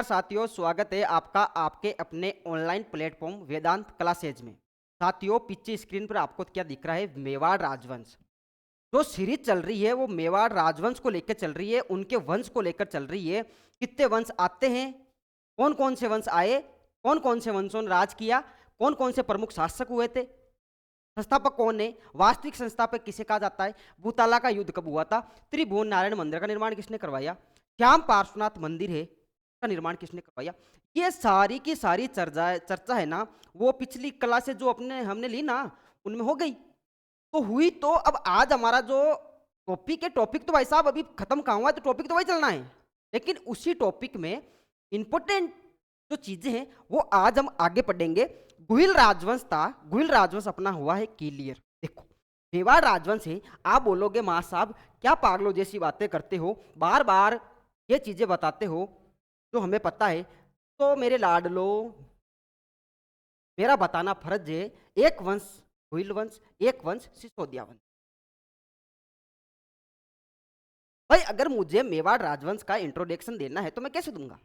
साथियों, स्वागत है आपका आपके अपने ऑनलाइन प्लेटफॉर्म वेदांत क्लासेज में। साथियों, पीछे स्क्रीन पर आपको क्या दिख रहा है? मेवाड़ राजवंश। जो सीरीज चल रही है वो मेवाड़ राजवंश को लेकर चल रही है, उनके वंश को लेकर चल रही है। कितने वंश आते हैं, कौन कौन से वंश आए, कौन कौन से वंशों ने राज किया, कौन कौन से प्रमुख शासक हुए थे, संस्थापक कौन है, वास्तविक संस्थापक किसे कहा जाता है, भूताला का युद्ध कब हुआ था, त्रिभुवन नारायण मंदिर का निर्माण किसने करवाया, श्याम पार्श्वनाथ मंदिर है का निर्माण किसने करवाया। ये सारी की सारी चर्चा है ना, वो पिछली क्लास से जो अपने हमने ली ना उनमें हो गई तो हुई। तो अब आज हमारा जो टॉपिक है, टॉपिक तो भाई साहब अभी खत्म कहाँ हुआ, तो टॉपिक तो वही चलना है, लेकिन उसी टॉपिक में इंपॉर्टेंट जो चीजें हैं वो आज हम आगे पढ़ेंगे। गुहिल राजवंश था, गुहिल राजवंश अपना हुआ है क्लियर। देखो, मेवाड़ राजवंश है। आप बोलोगे मां साहब क्या पागलों जैसी बातें करते हो, बार बार ये चीजें बताते हो जो हमें पता है। तो मेरे लाडलो, मेरा बताना फर्ज है। एक वंश गुहिल वंश, एक वंश सिसोदिया वंश। भाई अगर मुझे मेवाड़ राजवंश का इंट्रोडक्शन देना है तो मैं कैसे दूंगा?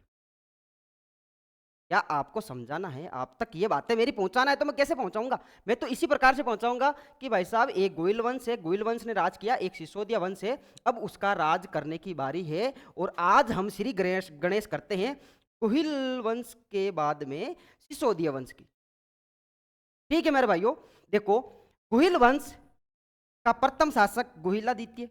क्या आपको समझाना है, आप तक ये बातें मेरी पहुंचाना है तो मैं कैसे पहुंचाऊंगा? मैं तो इसी प्रकार से पहुंचाऊंगा कि भाई साहब एक गुहिल वंश है, गुहिल वंश ने राज किया, एक सिसोदिया वंश है, अब उसका राज करने की बारी है। और आज हम श्री गणेश गणेश करते हैं गुहिल वंश के बाद में सिसोदिया वंश की। ठीक है मेरे भाइयों, देखो गुहिल वंश का प्रथम शासक गुहिलादित्य,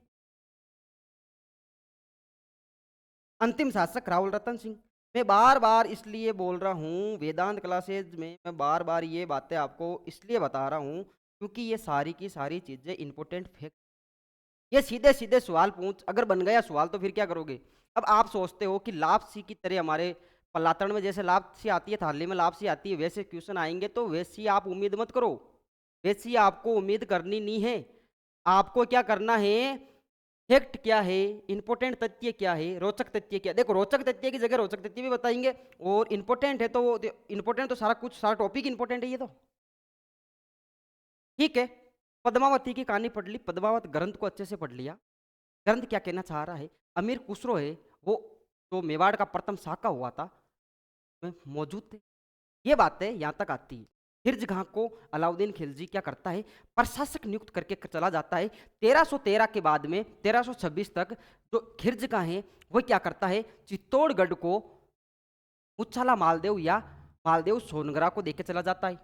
अंतिम शासक राहुल रतन सिंह। मैं बार बार इसलिए बोल रहा हूँ वेदांत क्लासेज में, मैं बार बार ये बातें आपको इसलिए बता रहा हूँ क्योंकि ये सारी की सारी चीजें इंपॉर्टेंट फैक्ट। ये सीधे सीधे सवाल पूछ, अगर बन गया सवाल तो फिर क्या करोगे? अब आप सोचते हो कि लापसी की तरह हमारे पलातन में जैसे लापसी आती है, थाली में लापसी आती है, वैसे क्वेश्चन आएंगे, तो वैसी आप उम्मीद मत करो। वैसी आपको उम्मीद करनी नहीं है। आपको क्या करना है, फैक्ट क्या है, इंपॉर्टेंट तथ्य क्या है, रोचक तथ्य क्या। देखो, रोचक तथ्य की जगह रोचक तथ्य भी बताएंगे, और इंपॉर्टेंट है तो इंपॉर्टेंट तो सारा कुछ, सारा टॉपिक इंपॉर्टेंट है ये तो। ठीक है, पद्मावती की कहानी पढ़ ली, पद्मावत ग्रंथ को अच्छे से पढ़ लिया। ग्रंथ क्या कहना चाह रहा है? अमीर खुसरो है वो, जो मेवाड़ का प्रथम शाका हुआ था में मौजूद थे। ये बातें यहाँ तक आती है। हिरज खां को अलाउद्दीन खिलजी क्या करता है, प्रशासक नियुक्त करके चला जाता है। 1313 के बाद में 1326 तक जो खिरज खां है वो क्या करता है, चित्तौड़गढ़ को मुच्छाला मालदेव या मालदेव सोनगरा को देके चला जाता है।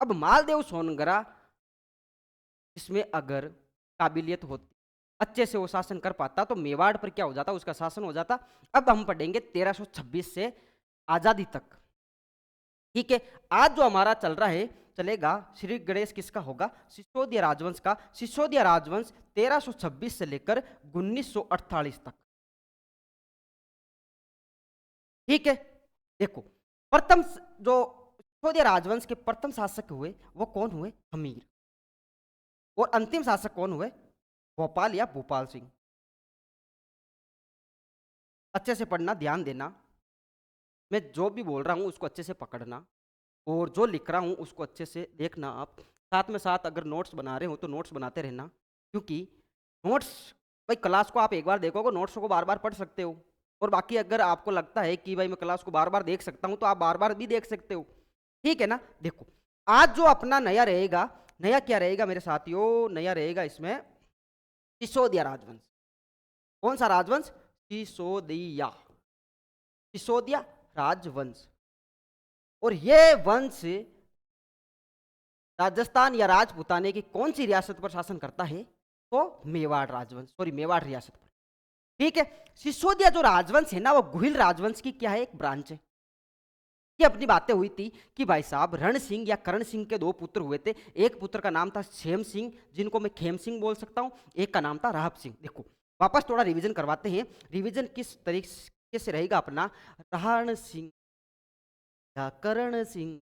अब मालदेव सोनगरा, इसमें अगर काबिलियत होती, अच्छे से वो शासन कर पाता, तो मेवाड़ पर क्या हो जाता, उसका शासन हो जाता। अब हम पढ़ेंगे 1326 से आजादी तक। ठीक है, आज जो हमारा चल रहा है चलेगा श्री गणेश किसका होगा, सिसोदिया राजवंश का। सिसोदिया राजवंश 1326 से लेकर 1948 तक। ठीक है, देखो प्रथम जो सिसोदिया राजवंश के प्रथम शासक हुए वो कौन हुए, हमीर। और अंतिम शासक कौन हुए, भोपाल या भोपाल सिंह। अच्छे से पढ़ना, ध्यान देना, मैं जो भी बोल रहा हूँ उसको अच्छे से पकड़ना, और जो लिख रहा हूँ उसको अच्छे से देखना। आप साथ में साथ अगर नोट्स बना रहे हो तो नोट्स बनाते रहना, क्योंकि नोट्स, भाई क्लास को आप एक बार देखोगे, नोट्स को बार बार पढ़ सकते हो। और बाकी अगर आपको लगता है कि भाई मैं क्लास को बार बार देख सकता हूँ तो आप बार बार भी देख सकते हो। ठीक है ना? देखो, आज जो अपना नया रहेगा, नया क्या रहेगा मेरे साथियों, नया रहेगा इसमें सिसोदिया राजवंश। कौन सा राजवंश? सिसोदिया, सिसोदिया राजवंश। और ये वंश राजस्थान या राजपूताने की कौन सी रियासत पर शासन करता है, तो मेवाड़ राजवंश, सॉरी मेवाड़ रियासत पर। ठीक है, सिसोदिया जो राजवंश है ना, वो गुहिल राजवंश की क्या है, एक ब्रांच है। ये अपनी बातें हुई थी कि भाई साहब रण सिंह या करण सिंह के दो पुत्र हुए थे। एक पुत्र का नाम था क्षेम सिंह, जिनको मैं खेम सिंह बोल सकता हूं, एक का नाम था राहब सिंह। देखो वापस थोड़ा रिवीजन करवाते हैं। रिवीजन किस तरीके से रहेगा अपना, रण सिंह या करण सिंह।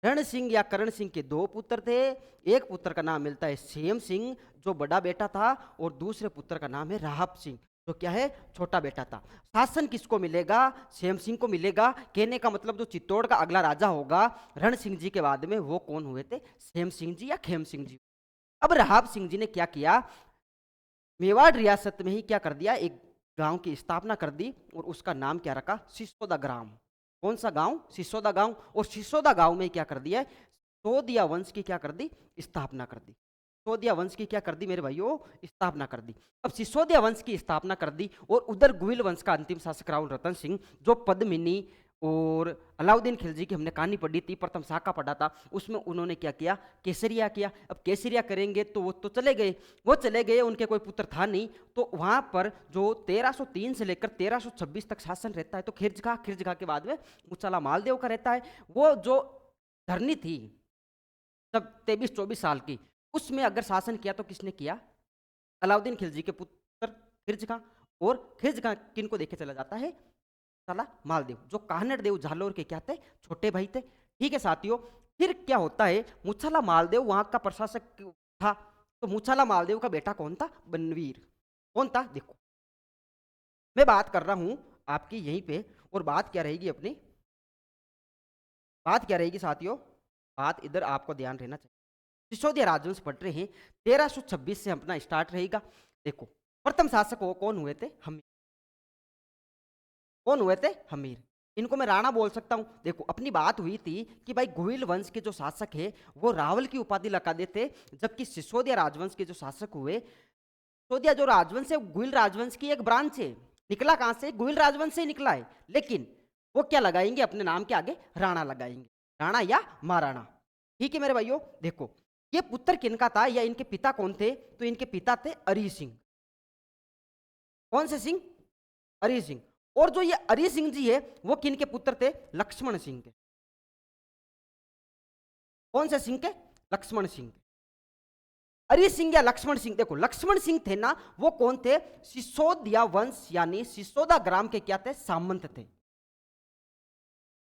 रण सिंह या करण सिंह के दो पुत्र थे। एक पुत्र का नाम मिलता है क्षेम सिंह, जो बड़ा बेटा था, और दूसरे पुत्र का नाम है राहब सिंह, जो क्या है, छोटा बेटा था। शासन किसको मिलेगा, क्षेम सिंह को मिलेगा। कहने का मतलब जो चित्तौड़ का अगला राजा होगा रण सिंह जी के बाद में, वो कौन हुए थे, क्षेम सिंह जी या खेम सिंह जी। अब राहब सिंह जी ने क्या किया, मेवाड़ रियासत में ही क्या कर दिया, एक गांव की स्थापना कर दी और उसका नाम क्या रखा? सिसोदा ग्राम। कौन सा गांव? सिसोदा गांव। और सिसोदा गांव में क्या कर दिया? सिसोदिया वंश की क्या कर दी? स्थापना कर दी। सिसोदिया वंश की क्या कर दी मेरे भाइयों? स्थापना कर दी। अब सिसोदिया वंश की स्थापना कर दी और उधर गुहिल वंश का अंतिम शासक राहुल रतन सिंह, जो पद्मिनी और अलाउद्दीन खिलजी की हमने कहानी पढ़ी थी, प्रथम शाखा पढ़ा था, उसमें उन्होंने क्या किया? केसरिया किया। अब केसरिया करेंगे तो वो तो चले गए, उनके कोई पुत्र था नहीं। तो वहां पर जो 1303 से लेकर 1326 तक शासन रहता है, तो खिरजगा के बाद में मुचाला मालदेव का रहता है। वो जो धरनी थी तब 23-24 साल की, उसमें अगर शासन किया तो किसने किया? अलाउद्दीन खिलजी के पुत्र खिरजगा। और खिरजगा किनको देखे चला जाता है? साला मालदेव, जो काहनड़ देव झालोर के क्या थे? छोटे भाई थे। ठीक है साथियों, फिर क्या होता है? मुछाला मालदेव वहां का प्रशासक था। तो मुछाला मालदेव का बेटा कौन था? बनवीर। कौन था? देखो मैं बात कर रहा हूं आपकी यहीं पे, और बात क्या रहेगी अपनी? बात क्या रहेगी साथियों? बात इधर आपको ध्यान रहना चाहिए। सिसोदिया राजवंश पढ़ रहे हैं, 1326 से अपना स्टार्ट रहेगा। देखो प्रथम शासक वो कौन हुए थे? हमीर। कौन हुए थे? हमीर। इनको मैं राणा बोल सकता हूं। देखो अपनी बात हुई थी कि भाई गुहिल वंश के जो शासक है वो रावल की उपाधि लगा देते, जबकि सिसोदिया राजवंश के जो शासक हुए, सिसोदिया जो राजवंश है गुहिल राजवंश की एक ब्रांच है। निकला कहां से? गुहिल राजवंश से निकला है। लेकिन वो क्या लगाएंगे अपने नाम के आगे? राणा लगाएंगे, राणा या महाराणा। ठीक है मेरे भाइयों, देखो ये पुत्र किनका था या इनके पिता कौन थे? तो इनके पिता थे अरी सिंह। कौन से सिंह? अरी सिंह। और जो ये अरी सिंह जी है वो किनके पुत्र थे? लक्ष्मण सिंह के। कौन से सिंह के? लक्ष्मण सिंह के। अरी सिंह या लक्ष्मण सिंह, देखो लक्ष्मण सिंह थे ना, वो कौन थे? सिसोदिया वंश यानी सिसोदा ग्राम के क्या थे? सामंत थे।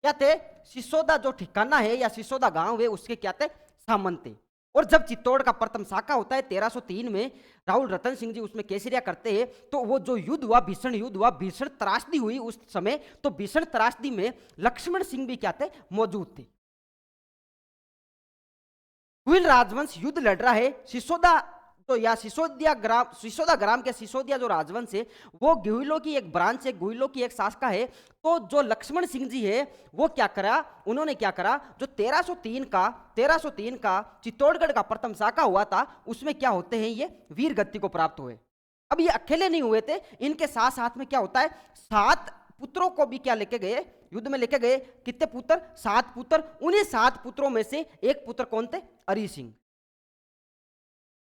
क्या थे? सिसोदा जो ठिकाना है या सिसोदा गांव है उसके क्या थे? सामंत थे। और जब चित्तौड़ का प्रथम शाखा होता है 1303 में, राहुल रतन सिंह जी उसमें केसरिया करते हैं, तो वो जो युद्ध हुआ, भीषण युद्ध हुआ, भीषण त्रासदी हुई उस समय, तो भीषण त्रासदी में लक्ष्मण सिंह भी क्या थे? मौजूद थे। गुहिल राजवंश युद्ध लड़ रहा है। सिसोदा तो या सिसोदा ग्राम के सिसोदिया जो राजवंश है वो गुहिलों की एक ब्रांच है, गुहिलों की एक शाखा है। तो जो लक्ष्मण सिंह जी है वो क्या करा? उन्होंने क्या करा? जो 1303 का चित्तौड़गढ़ का प्रथम शाखा हुआ था उसमें क्या होते हैं? ये वीर गति को प्राप्त हुए। अब ये अकेले नहीं हुए थे, इनके साथ साथ में क्या होता है? 7 पुत्रों को भी क्या लेके गए? युद्ध में लेके गए। कितने पुत्र? 7 पुत्र। उन्हीं 7 पुत्रों में से एक पुत्र कौन थे? अरी सिंह।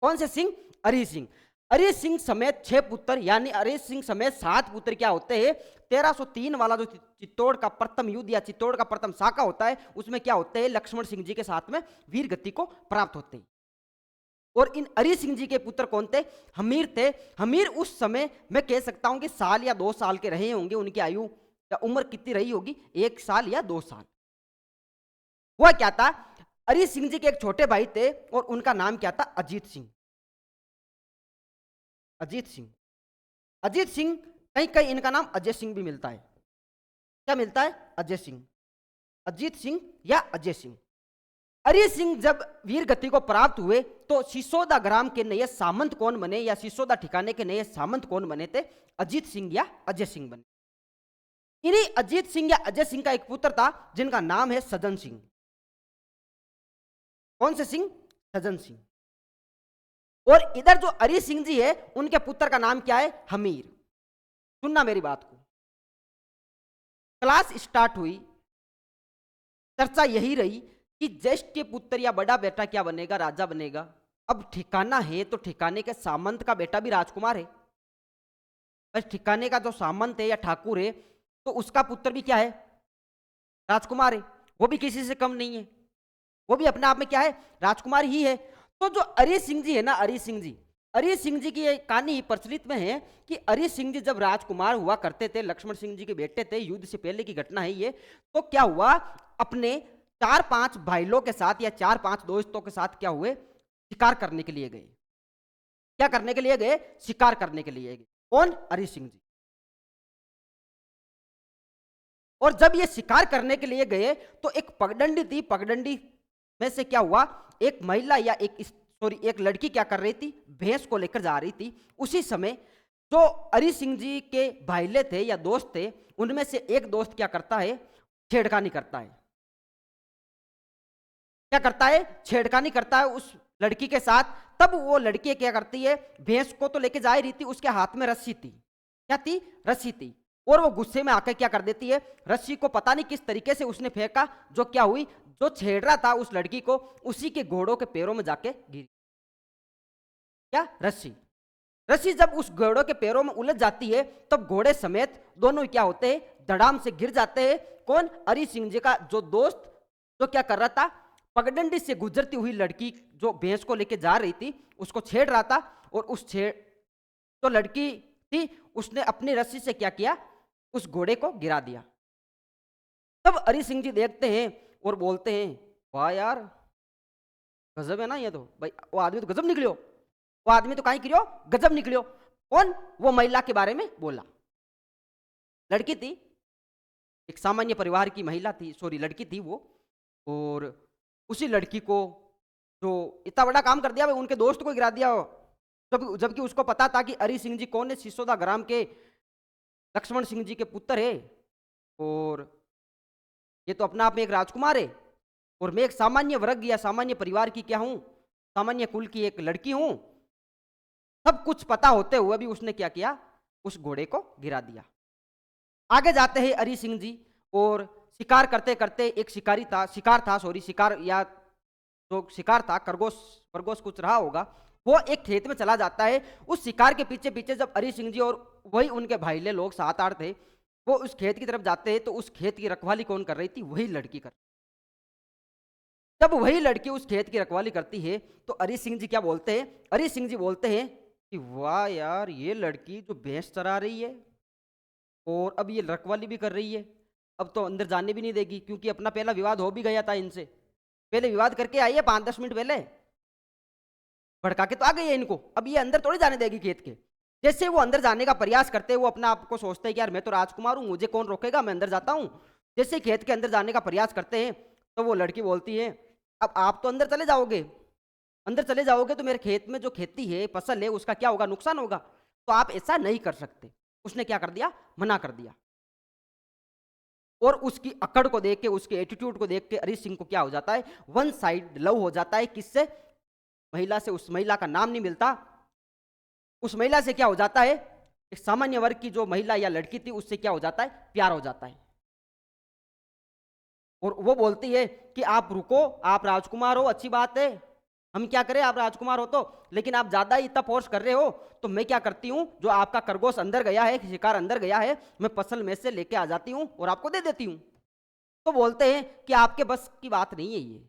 कौन से सिंह? अरी सिंह। अरी सिंह समेत 6 पुत्र, यानी अरी सिंह समेत 7 पुत्र क्या होते हैं? 1303 वाला जो चित्तौड़ का प्रथम युद्ध या चित्तौड़ का प्रथम शाखा होता है उसमें क्या होते हैं? लक्ष्मण सिंह जी के साथ में वीर गति को प्राप्त होते हैं। और इन अरी सिंह जी के पुत्र कौन थे? हमीर थे। हमीर उस समय मैं कह सकता हूं कि साल या 2 साल के रहे होंगे। उनकी आयु या उम्र कितनी रही होगी? 1 साल या 2 साल। वह क्या था? अरी सिंह जी के एक छोटे भाई थे और उनका नाम क्या था? अजीत सिंह। अजीत सिंह। अजीत सिंह, कहीं कहीं इनका नाम अजय सिंह भी मिलता है। क्या मिलता है? अजय सिंह। अजीत सिंह या अजय सिंह। अरी सिंह जब वीर गति को प्राप्त हुए तो सिसोदा ग्राम के नए सामंत कौन बने या सिसोदा ठिकाने के नए सामंत कौन बने थे? अजीत सिंह या अजय सिंह बने। इन्हीं अजीत सिंह या अजय सिंह का एक पुत्र था जिनका नाम है सज्जन सिंह। कौन से सिंह? सज्जन सिंह। और इधर जो अरी सिंह जी है उनके पुत्र का नाम क्या है? हमीर। सुनना मेरी बात को। क्लास स्टार्ट हुई, चर्चा यही रही कि ज्येष्ठ पुत्र या बड़ा बेटा क्या बनेगा? राजा बनेगा। अब ठिकाना है तो ठिकाने के सामंत का बेटा भी राजकुमार है। बस ठिकाने का जो सामंत है या ठाकुर है तो उसका पुत्र भी क्या है? राजकुमार है। वो भी किसी से कम नहीं है, वो भी अपने आप में क्या है? राजकुमार ही है। तो जो अरी सिंह जी है ना, अरी सिंह जी की ये कहानी प्रचलित में है कि अरी सिंह जी जब राजकुमार हुआ करते थे, लक्ष्मण सिंह जी के बेटे थे, युद्ध से पहले की घटना है ये। तो क्या हुआ? अपने 4-5 भाइयों के साथ या 4-5 दोस्तों के साथ क्या हुए? शिकार करने के लिए गए। क्या करने के लिए गए? शिकार करने के लिए गए। कौन? अरी सिंह जी। और जब ये शिकार करने के लिए गए तो एक पगडंडी थी, पगडंडी में से क्या हुआ? एक महिला या एक लड़की क्या कर रही थी? भैंस को लेकर जा रही थी। उसी समय जो हरि सिंह जी के भाईले थे या दोस्त थे, उनमें से एक दोस्त क्या करता है, छेड़खानी करता है। क्या करता है, छेड़खानी करता है उस लड़की के साथ। तब वो लड़की क्या करती है, भैंस को तो लेके जा ही रही थी, उसके हाथ में रस्सी थी। क्या थी, रस्सी थी। और वो गुस्से में आकर क्या कर देती है, रस्सी को पता नहीं किस तरीके से उसने फेंका, जो क्या हुई, जो छेड़ रहा था उस लड़की को, उसी के घोड़ों के पैरों में जाके गिरी। क्या, रस्सी। रस्सी जब उस घोड़ों के पैरों में उलझ जाती है, तब घोड़े समेत दोनों क्या होते हैं, धड़ाम से गिर जाते हैं। कौन, हरि सिंह जी का जो दोस्त, जो क्या कर रहा था, पगडंडी से गुजरती हुई लड़की जो भैंस को लेके जा रही थी, उसको छेड़ रहा था। और उस जो लड़की थी, उसने अपनी रस्सी से क्या किया, उस घोड़े को गिरा दिया। तब हरि सिंह जी देखते हैं और बोलते हैं, वाह यार, गजब है ना ये तो, भाई वो आदमी तो गजब निकलियो, वो आदमी तो कहीं करियो, गजब निकलियो। कौन, वो महिला के बारे में बोला। लड़की थी, एक सामान्य परिवार की महिला थी, सॉरी लड़की थी वो। और उसी लड़की को जो इतना बड़ा काम कर दिया, भाई उनके दोस्त को गिरा दिया। जबकि उसको पता था कि हरि सिंह जी कौन है, सिसोदा ग्राम के लक्ष्मण सिंह जी के पुत्र है, और ये तो अपना आप में एक राजकुमार है, और मैं एक सामान्य वर्ग या सामान्य परिवार की क्या हूं, सामान्य कुल की एक लड़की हूं। सब कुछ पता होते हुए भी उसने क्या किया, उस घोड़े को गिरा दिया। आगे जाते हैं हरि सिंह जी, और शिकार करते करते, एक शिकार या जो शिकार था, खरगोश खरगोश कुछ रहा होगा, वो एक खेत में चला जाता है। उस शिकार के पीछे पीछे जब हरि सिंह जी और वही उनके भाईले लोग 7-8 थे, वो उस खेत की तरफ जाते हैं, तो उस खेत की रखवाली कौन कर रही थी, वही लड़की कर। जब वही लड़की उस खेत की रखवाली करती है, तो हरि सिंह जी क्या बोलते हैं, हरि सिंह जी बोलते हैं कि वाह यार, ये लड़की जो भैंस चरा रही है और अब ये रखवाली भी कर रही है, अब तो अंदर जाने भी नहीं देगी, क्योंकि अपना पहला विवाद हो भी गया था इनसे। पहले विवाद करके आई है 5-10 मिनट पहले, भड़का के तो आ गई है इनको, अब ये अंदर थोड़ी जाने देगी खेत के। जैसे वो अंदर जाने का प्रयास करते हैं, वो अपना आप को सोचते हैं कि यार मैं तो राजकुमार हूं, मुझे कौन रोकेगा, मैं अंदर जाता हूं। जैसे खेत के अंदर जाने का प्रयास करते हैं, तो वो लड़की बोलती है, अब आप तो अंदर चले जाओगे, अंदर चले जाओगे तो मेरे खेत में जो खेती है, फसल है, उसका क्या होगा, नुकसान होगा, तो आप ऐसा नहीं कर सकते। उसने क्या कर दिया, मना कर दिया। और उसकी अकड़ को देख के, उसके एटीट्यूड को देख के हरि सिंह को क्या हो जाता है, वन साइड लव हो जाता है। किससे, महिला से। उस महिला का नाम नहीं मिलता, उस महिला से क्या हो जाता है, एक सामान्य वर्ग की जो महिला या लड़की थी, उससे क्या हो जाता है, प्यार हो जाता है। और वो बोलती है कि आप रुको, आप राजकुमार हो, अच्छी बात है, हम क्या करें, आप राजकुमार हो तो, लेकिन आप ज्यादा ही इतना फोर्स कर रहे हो, तो मैं क्या करती हूँ, जो आपका खरगोश अंदर गया है, शिकार अंदर गया है, मैं फसल में से लेके आ जाती हूँ और आपको दे देती हूँ। तो बोलते हैं कि आपके बस की बात नहीं है ये,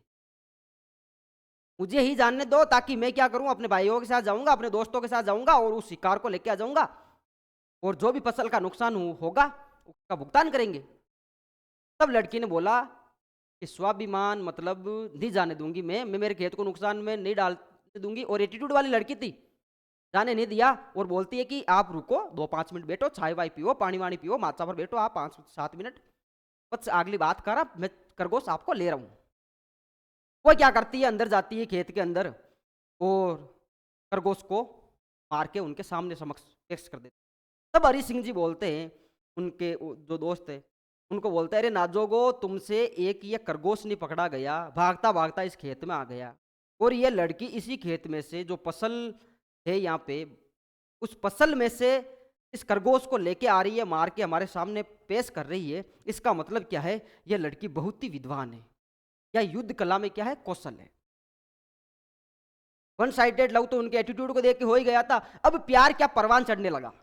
मुझे ही जानने दो, ताकि मैं क्या करूं, अपने भाइयों के साथ जाऊंगा, अपने दोस्तों के साथ जाऊंगा और उस शिकार को लेके आ जाऊंगा, और जो भी फसल का नुकसान होगा उसका भुगतान करेंगे। तब लड़की ने बोला कि स्वाभिमान मतलब नहीं जाने दूंगी, मैं मेरे खेत को नुकसान में नहीं डालने दूंगी। और एटीट्यूड वाली लड़की थी, जाने नहीं दिया, और बोलती है कि आप रुको, 2-5 मिनट बैठो, चाय वाय पियो, पानी वानी पियो, माचा पर बैठो आप 5-7 मिनट, बस अगली बात कर, मैं खरगोश आपको ले रहा हूं। वो क्या करती है, अंदर जाती है खेत के अंदर, और खरगोश को मार के उनके सामने समक्ष पेश कर देती। तब हरि सिंह जी बोलते हैं, उनके जो दोस्त है उनको बोलते हैं, अरे नाजोगो, तुमसे एक ये खरगोश नहीं पकड़ा गया, भागता भागता इस खेत में आ गया, और ये लड़की इसी खेत में से जो फसल है यहाँ पे, उस फसल में से इस खरगोश को लेके आ रही है, मार के हमारे सामने पेश कर रही है। इसका मतलब क्या है, ये लड़की बहुत ही विद्वान है, या युद्ध कला में क्या है, कौशल है। वन साइडेड लव तो उनके एटीट्यूड को देख के हो ही गया था। अब प्यार क्या परवान चढ़ने लगा,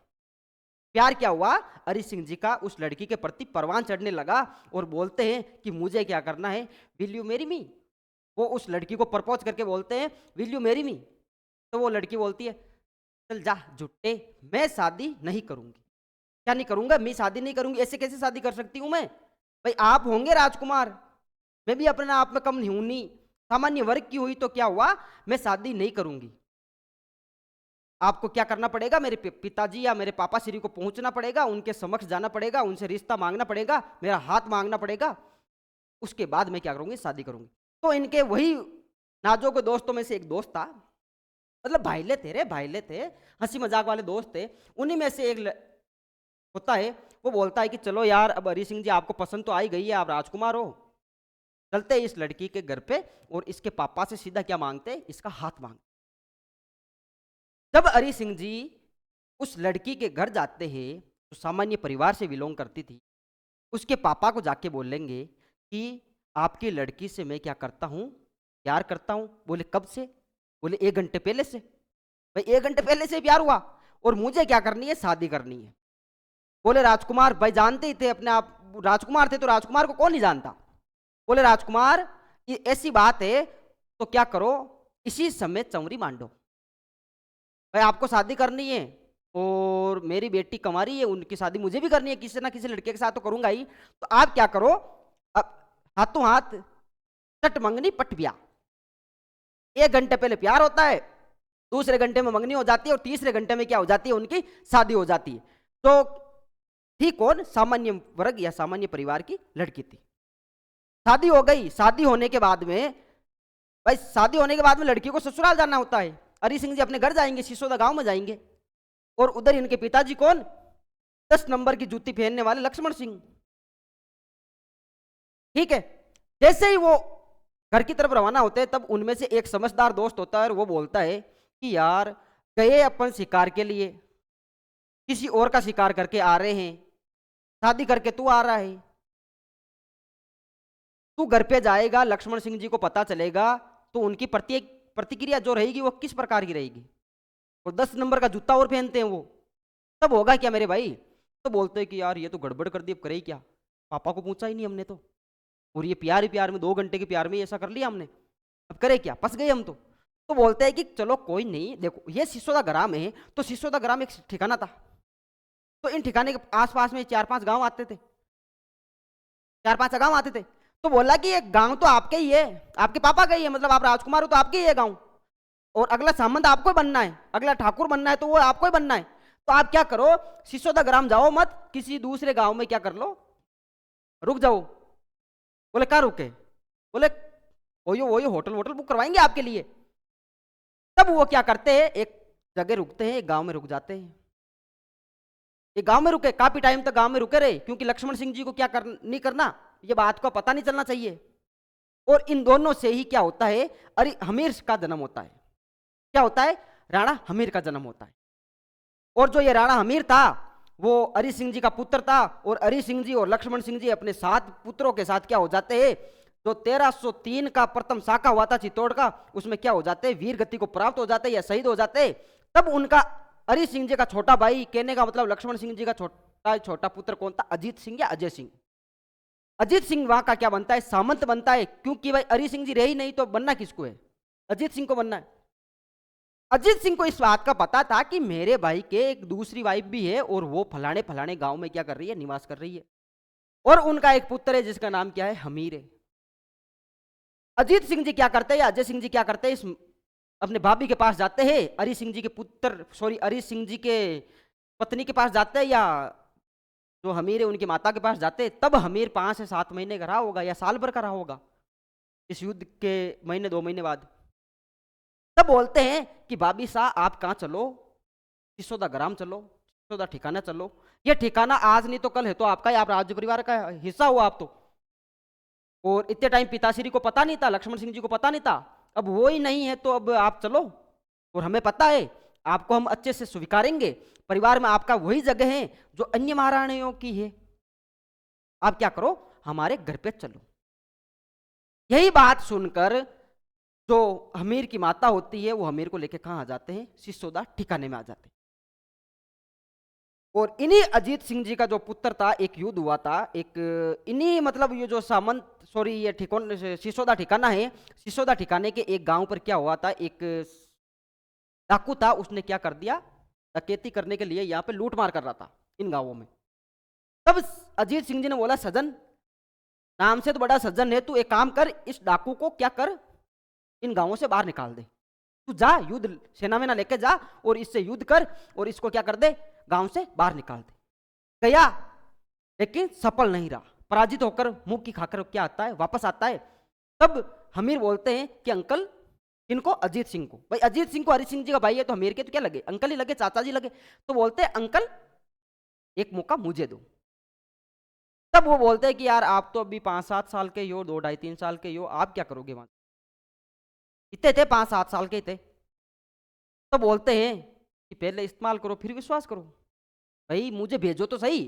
प्यार क्या हुआ, हरि सिंह जी का उस लड़की के प्रति परवान चढ़ने लगा, और बोलते हैं कि मुझे क्या करना है, विल यू मैरी मी। वो उस लड़की को प्रपोज करके बोलते हैं, विल यू मैरी मी। तो वो लड़की बोलती है, चल जा झुट्टे, मैं शादी नहीं करूंगी। क्या नहीं करूंगा, मैं शादी नहीं करूंगी, ऐसे कैसे शादी कर सकती हूं मैं, भाई आप होंगे राजकुमार, मैं भी अपने आप में कम नहीं हूं, नहीं सामान्य वर्ग की हुई तो क्या हुआ, मैं शादी नहीं करूंगी। आपको क्या करना पड़ेगा, मेरे पिताजी या मेरे पापा श्री को पहुंचना पड़ेगा, उनके समक्ष जाना पड़ेगा, उनसे रिश्ता मांगना पड़ेगा, मेरा हाथ मांगना पड़ेगा, उसके बाद मैं क्या करूंगी, शादी करूंगी। तो इनके वही नाजों के दोस्तों में से एक दोस्त था, मतलब भाईले थे रे, भाईले थे, हंसी मजाक वाले दोस्त थे। उन्हीं में से एक होता है, वो बोलता है कि चलो यार अब हरी सिंह जी आपको पसंद तो आई गई है, आप राजकुमार हो, चलते हैं इस लड़की के घर पे और इसके पापा से सीधा क्या मांगते हैं, इसका हाथ मांगते। जब हरी सिंह जी उस लड़की के घर जाते हैं, जो सामान्य परिवार से बिलोंग करती थी, उसके पापा को जाके बोलेंगे कि आपकी लड़की से मैं क्या करता हूँ, प्यार करता हूँ। बोले कब से? बोले 1 घंटे पहले से। भाई 1 घंटे पहले से प्यार हुआ और मुझे क्या करनी है, शादी करनी है। बोले राजकुमार, भाई जानते ही थे अपने आप, राजकुमार थे तो राजकुमार को कौन नहीं जानता। बोले राजकुमार ये ऐसी बात है तो क्या करो, इसी समय चौरी मांडो। भाई आपको शादी करनी है और मेरी बेटी कंवारी है, उनकी शादी मुझे भी करनी है, किसी ना किसी लड़के के साथ तो करूंगा ही। तो आप क्या करो, अब हाथों हाथ चट मंगनी पट ब्याह। 1 घंटे पहले प्यार होता है, दूसरे घंटे में मंगनी हो जाती है और तीसरे घंटे में क्या हो जाती है, उनकी शादी हो जाती है। तो थी कौन, सामान्य वर्ग या सामान्य परिवार की लड़की थी। शादी हो गई, शादी होने के बाद में, भाई शादी होने के बाद में लड़की को ससुराल जाना होता है। हरी सिंह जी अपने घर जाएंगे, सिसोदा गांव में जाएंगे और उधर इनके पिताजी कौन, 10 नंबर की जूती पहनने वाले लक्ष्मण सिंह। ठीक है, जैसे ही वो घर की तरफ रवाना होते हैं तब उनमें से एक समझदार दोस्त होता है और वो बोलता है कि यार गए अपन शिकार के लिए, किसी और का शिकार करके आ रहे हैं, शादी करके तू आ रहा है, तू घर पे जाएगा, लक्ष्मण सिंह जी को पता चलेगा तो उनकी प्रतिक्रिया जो रहेगी वो किस प्रकार की रहेगी। और 10 नंबर का जूता और पहनते हैं वो, तब होगा क्या मेरे भाई। तो बोलते हैं कि यार ये तो गड़बड़ कर दी, अब करे ही क्या, पापा को पूछा ही नहीं हमने तो, और ये प्यार ही प्यार में 2 घंटे के प्यार में ऐसा कर लिया हमने, अब करे क्या, फंस गए हम तो बोलते हैं कि चलो कोई नहीं, देखो ये सिसोदा ग्राम है, तो सिसोदा ग्राम एक ठिकाना था, तो इन ठिकाने के आसपास में 4-5 गांव आते थे, 4-5 गांव आते थे। तो बोला कि ये गांव तो आपके ही है, आपके पापा का ही है, मतलब आप राजकुमार हो तो आपके ही है गांव, और अगला सामंत आपको ही बनना है, अगला ठाकुर बनना है तो वो आपको ही बनना है। तो आप क्या करो, सिसोदा ग्राम जाओ मत, किसी दूसरे गांव में क्या कर लो, रुक जाओ। बोले कहाँ रुके? बोले वही होटल वोटल बुक करवाएंगे आपके लिए। तब वो क्या करते हैं, एक जगह रुकते हैं, एक गांव में रुक जाते हैं। ये गांव में रुके, काफी टाइम तक गांव में रुके रहे, क्योंकि लक्ष्मण सिंह जी को क्या नहीं करना, ये बात को पता नहीं चलना चाहिए। और इन दोनों से ही क्या होता है, अरे हमीर का जन्म होता है। क्या होता है, राणा हमीर का जन्म होता है। और जो ये राणा हमीर था वो हरि सिंह जी का पुत्र था, और हरि सिंह जी और लक्ष्मण सिंह जी अपने 7 पुत्रों के साथ क्या हो जाते हैं, जो 1303 का प्रथम शाखा हुआ था चित्तौड़ का, उसमें क्या हो जाते हैं, वीर गति को प्राप्त हो जाते हैं या शहीद हो जाते हैं। तब उनका हरि सिंह जी का छोटा भाई, कहने का मतलब लक्ष्मण सिंह जी का छोटा पुत्र कौन था, अजीत सिंह या अजय सिंह। अजीत सिंह वहां का क्या बनता है, सामंत बनता है, क्योंकि भाई हरि सिंह जी रहे ही नहीं तो बनना किसको है, अजीत सिंह को बनना है। अजीत सिंह को इस बात का पता था कि मेरे भाई के एक दूसरी वाइफ भी है और वो फलाने फलाने गांव में क्या कर रही है, निवास कर रही है, और उनका एक पुत्र है जिसका नाम क्या है, हमीर है। अजीत सिंह जी क्या करते हैं, अजय सिंह जी क्या करते हैं, इस अपने भाभी के पास जाते हैं, हरि सिंह जी के पुत्र हरि सिंह जी के पत्नी के पास जाते हैं, या जो हमीर है उनकी माता के पास जाते हैं। तब हमीर 5 से 7 महीने का रहा होगा या साल भर का रहा होगा, इस युद्ध के महीने 2 महीने बाद। तब बोलते हैं कि भाभी साहब आप कहाँ चलो, सिसोदा ग्राम चलो, सिसोदा ठिकाना चलो। ये ठिकाना आज नहीं तो कल है तो आपका ही, आप राज्य परिवार का हिस्सा हुआ आप तो। और इतने टाइम पिताश्री को पता नहीं था, लक्ष्मण सिंह जी को पता नहीं था, अब वो ही नहीं है तो अब आप चलो, और हमें पता है आपको हम अच्छे से स्वीकारेंगे, परिवार में आपका वही जगह है जो अन्य महारानियों की है, आप क्या करो हमारे घर पे चलो। यही बात सुनकर जो हमीर की माता होती है वो हमीर को लेकर कहाँ आ जाते हैं, सिसोदा ठिकाने में आ जाते हैं। और इन्हीं अजीत सिंह जी का जो पुत्र था, एक युद्ध हुआ था, एक इन्हीं मतलब ये जो सामंत ये ठिकाना सिसोदा ठिकाना है, सिसोदा ठिकाने के एक गांव पर क्या हुआ था, एक डाकू था, उसने क्या कर दिया, डकैती करने के लिए यहाँ पे लूट मार कर रहा था इन गांवों में। तब अजीत सिंह जी ने बोला, सज्जन नाम से तो बड़ा सज्जन है, तू एक काम कर, इस डाकू को क्या कर, इन गांवों से बाहर निकाल दे, तू जा युद्ध सेना में ना लेके जा और इससे युद्ध कर और इसको क्या कर दे, गांव से बाहर निकाल दे। गया लेकिन सफल नहीं रहा, पराजित होकर मुंह की खाकर क्या आता है, वापस आता है। तब हमीर बोलते हैं कि अंकल इनको अजीत सिंह को। भाई अजीत सिंह को हरि सिंह जी का भाई है तो हमीर के तो क्या लगे, अंकल ही लगे, चाचा जी लगे। तो बोलते हैं अंकल एक मौका मुझे दो। तब वो बोलते हैं कि यार आप तो अभी 5-7 साल के ही हो, 2 ढाई 3 साल के ही हो, आप क्या करोगे वहां। इतने थे 5-7 साल के थे। तो बोलते हैं कि पहले इस्तेमाल करो फिर विश्वास करो। भाई मुझे भेजो तो सही,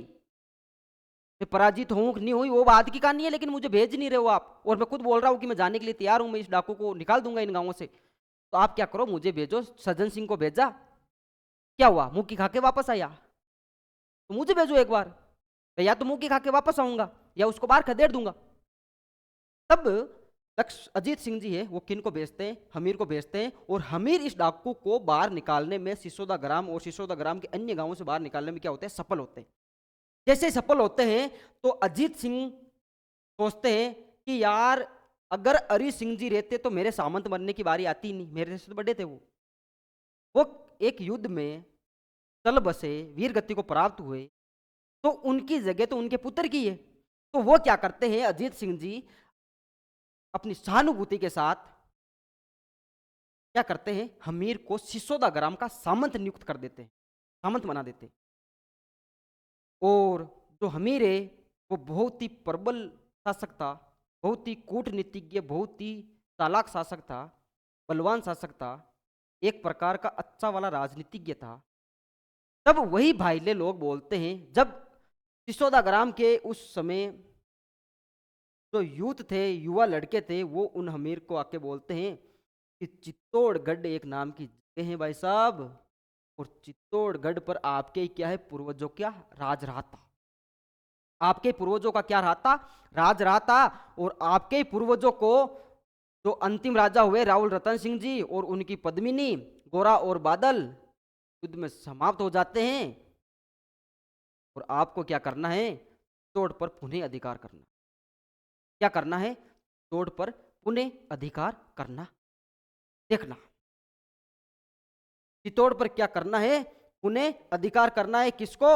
मैं पराजित हूं कि नहीं हुई वो बात की कहानी है, लेकिन मुझे भेज नहीं रहे हो आप। और मैं खुद बोल रहा हूं कि मैं जाने के लिए तैयार हूं, मैं इस डाकू को निकाल दूंगा इन गांवों से। तो आप क्या करो मुझे भेजो। सज्जन सिंह को भेजा, क्या हुआ, मुंह की खा के वापस आया। तो मुझे भेजो एक बार, या तो मुंह की खा के वापस आऊंगा या उसको बाहर खदेड़ दूंगा। तब लक्ष्य अजीत सिंह जी है वो किन को भेजते हैं, हमीर को भेजते हैं। और हमीर इस डाकू को बाहर निकालने में सिसोदा ग्राम और सिसोदा ग्राम के अन्य गांवों से बाहर निकालने में क्या होते हैं, सफल होते हैं। जैसे ही सफल होते हैं तो अजीत सिंह सोचते हैं कि यार अगर हरि सिंह जी रहते तो मेरे सामंत बनने की बारी आती ही नहीं, मेरे से तो बड़े थे वो एक युद्ध में चल बसे, वीर गति को प्राप्त हुए, तो उनकी जगह तो उनके पुत्र की है। तो वो क्या करते हैं अजीत सिंह जी अपनी सहानुभूति के साथ क्या करते हैं, हमीर को सिसोदा ग्राम का सामंत नियुक्त कर देते हैं, सामंत बना देते हैं। और जो हमीर है वो बहुत ही प्रबल शासक था, बहुत ही कूटनीतिज्ञ, बहुत ही चालाक शासक था, बलवान शासक था, एक प्रकार का अच्छा वाला राजनीतिज्ञ था। तब वही भाईले लोग बोलते हैं, जब सिसोदा ग्राम के उस समय जो यूथ थे, युवा लड़के थे, वो उन हमीर को आके बोलते हैं कि चित्तौड़गढ़ एक नाम की जगह है भाई साहब, और चित्तौड़गढ़ पर आपके क्या है, पूर्वजों क्या राज रहा था, आपके पूर्वजों का क्या रहा था, राज रहा था। और आपके पूर्वजों को जो अंतिम राजा हुए राहुल रतन सिंह जी और उनकी पद्मिनी गोरा और बादल युद्ध में समाप्त हो जाते हैं। और आपको क्या करना है, तोड़ पर पुनः अधिकार करना। क्या करना है, तोड़ पर पुनः अधिकार करना। देखना चित्तौड़ पर क्या करना है, पुनः अधिकार करना है। किसको,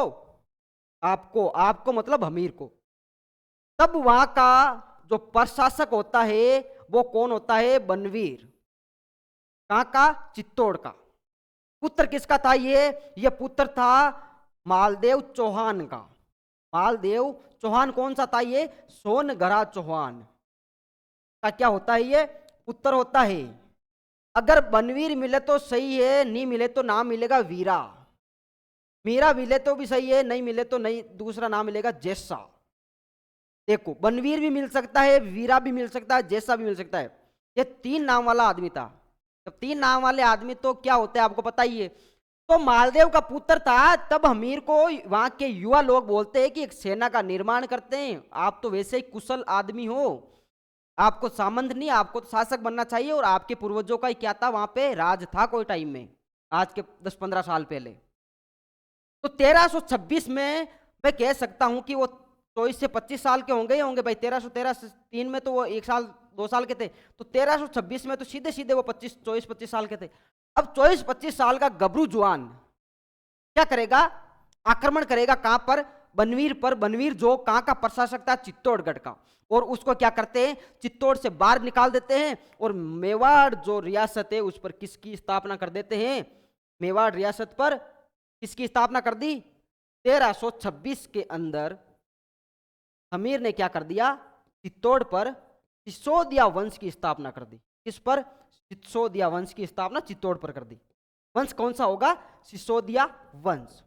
आपको, आपको मतलब हमीर को। तब वहां का जो प्रशासक होता है वो कौन होता है, बनवीर। कहां का, चित्तौड़ का। पुत्र किसका था ये पुत्र था मालदेव चौहान का। मालदेव चौहान कौन सा था, ये सोनगढ़ा चौहान का क्या होता है, ये पुत्र होता है। अगर बनवीर मिले तो सही है, नहीं मिले तो नाम मिलेगा वीरा। मीरा मिले तो भी सही है, नहीं मिले तो नहीं, दूसरा नाम मिलेगा जैसा। देखो बनवीर भी मिल सकता है, वीरा भी मिल सकता है, जैसा भी मिल सकता है। ये 3 नाम वाला आदमी था। जब 3 नाम वाले आदमी तो क्या होते हैं आपको पता ही है। तो मालदेव का पुत्र था। तब हमीर को वहां के युवा लोग बोलते हैं कि एक सेना का निर्माण करते हैं, आप तो वैसे ही कुशल आदमी हो, आपको सामंत नहीं, आपको तो शासक बनना चाहिए। और आपके पूर्वजों का ही क्या था, वहां पे राज था कोई टाइम में, आज के 10-15 साल पहले। तो 1326 में मैं कह सकता हूं कि वो 24 से 25 साल के होंगे भाई। 1313 में तो वो 1 साल 2 साल के थे, तो 1326 में तो सीधे सीधे वो 24-25 साल के थे। अब 24-25 साल का गबरू जुआन क्या करेगा, आक्रमण करेगा कहां पर, बनवीर पर। बनवीर जो कहां का प्रशासक था, चित्तौड़गढ़ का। और उसको क्या करते हैं, चित्तौड़ से बाहर निकाल देते हैं। और मेवाड़ जो रियासत है उस पर किसकी स्थापना कर देते हैं, मेवाड़ रियासत पर किसकी स्थापना कर दी, 1326 के अंदर हमीर ने क्या कर दिया, चित्तौड़ पर सिसोदिया वंश की स्थापना कर दी। किस पर, सिसोदिया वंश की स्थापना चित्तौड़ पर कर दी। वंश कौन सा होगा, सिसोदिया वंश।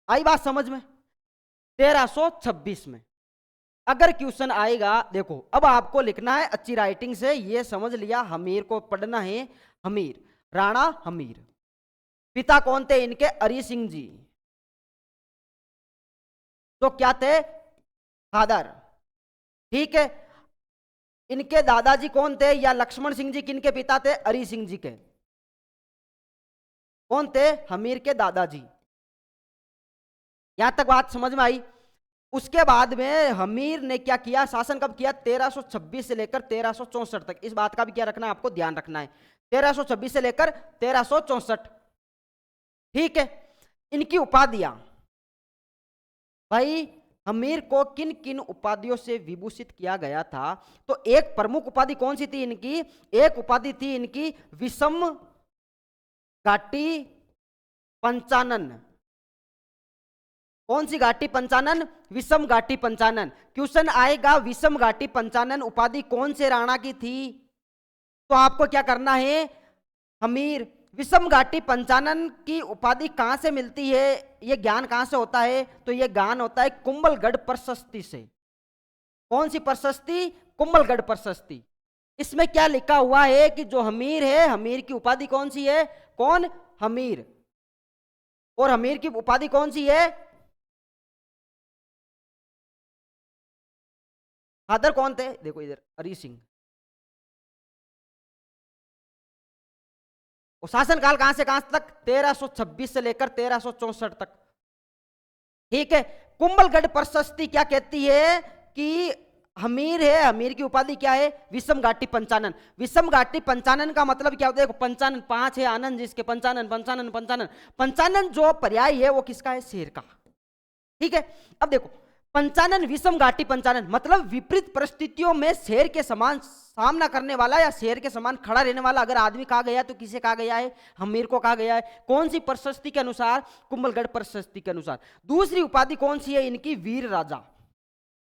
आई बात समझ में। 1326 में अगर क्वेश्चन आएगा, देखो अब आपको लिखना है अच्छी राइटिंग से, ये समझ लिया हमीर को पढ़ना है। हमीर, राणा हमीर। पिता कौन थे इनके, हरि सिंह जी, तो क्या थे, फादर। ठीक है। इनके दादाजी कौन थे, या लक्ष्मण सिंह जी किनके पिता थे, हरि सिंह जी के। कौन थे, हमीर के दादाजी। यहां तक बात समझ में आई। उसके बाद में हमीर ने क्या किया, शासन कब किया, 1326 से लेकर 1364 तक। इस बात का भी क्या रखना है, आपको ध्यान रखना है। 1326 से लेकर 1364। ठीक है। इनकी उपाधियां, भाई हमीर को किन किन उपाधियों से विभूषित किया गया था? तो एक प्रमुख उपाधि कौन सी थी इनकी? एक उपाधि थी इनकी विषम घाटी पंचानन। कौन सी घाटी पंचानन? विषम घाटी पंचानन। क्वेश्चन आएगा विषम घाटी पंचानन उपाधि कौन से राणा की थी? तो आपको क्या करना है? हमीर। विषम घाटी पंचानन की उपाधि कहां से मिलती है? यह ज्ञान कहां से होता है? तो यह ज्ञान होता है कुंभलगढ़ प्रशस्ति से। कौन सी प्रशस्ति? कुंभलगढ़ प्रशस्ति। इसमें क्या लिखा हुआ है कि जो हमीर है, हमीर की उपाधि कौन सी है? कौन? हमीर। और हमीर की उपाधि कौन सी है? फादर कौन थे? देखो इधर, हरि सिंह। और शासनकाल कहां से कहां तक? 1326 से लेकर 1364 तक। ठीक है। कुंभलगढ़ प्रशस्ति क्या कहती है कि हमीर है, हमीर की उपाधि क्या है? विषम घाटी पंचानन। विषम घाटी पंचानन का मतलब क्या होता है? पंचानन 5 है, आनंद जिसके पंचानन पंचानन पंचानन। पंचानन जो पर्याय है वो किसका है? शेर का। ठीक है। अब देखो पंचानन विषम घाटी पंचानन मतलब विपरीत परिस्थितियों में शेर के समान सामना करने वाला या शेर के समान खड़ा रहने वाला अगर आदमी कहा गया तो किसे कहा गया है? हमीर को कहा गया है। कौन सी प्रशस्ति के अनुसार? कुंभलगढ़ प्रशस्ति के अनुसार। दूसरी उपाधि कौन सी है इनकी? वीर राजा।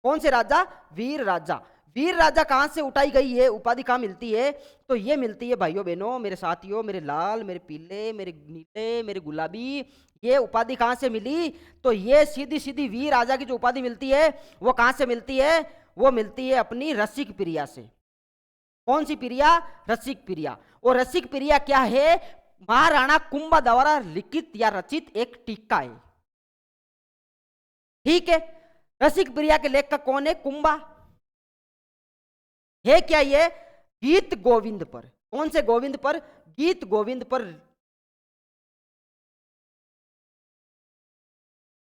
कौन से राजा? वीर राजा। वीर राजा कहां से उठाई गई है? उपाधि कहां मिलती है? तो ये मिलती है भाइयों बहनों, मेरे साथियों, मेरे लाल, मेरे पीले, मेरे नीले, मेरे गुलाबी। ये उपाधि कहां से मिली? तो ये सीधी सीधी वीर राजा की जो उपाधि मिलती है वो कहां से मिलती है? वो मिलती है अपनी रसिक प्रिया से। कौन सी प्रिया? रसिक प्रिया। और रसिक प्रिया क्या है? महाराणा कुंभा द्वारा लिखित या रचित एक टीका है। ठीक है। रसिक प्रिया के लेखक कौन है? कुंभा। है क्या ये? गीत गोविंद पर। कौन से गोविंद पर? गीत गोविंद पर।